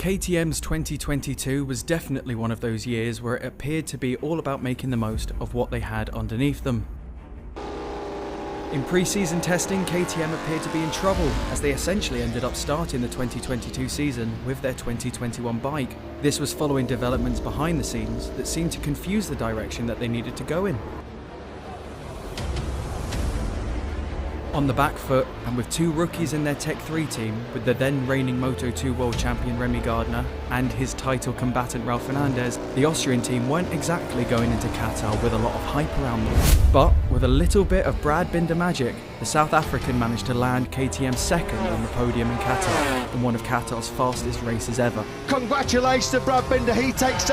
KTM's 2022 was definitely one of those years where it appeared to be all about making the most of what they had underneath them. In pre-season testing, KTM appeared to be in trouble as they essentially ended up starting the 2022 season with their 2021 bike. This was following developments behind the scenes that seemed to confuse the direction that they needed to go in. On the back foot, and with two rookies in their Tech 3 team, with the then reigning Moto2 world champion Remy Gardner and his title combatant Ralf Fernandez, the Austrian team weren't exactly going into Qatar with a lot of hype around them. But with a little bit of Brad Binder magic, the South African managed to land KTM second on the podium in Qatar, in one of Qatar's fastest races ever. Congratulations to Brad Binder, he takes second.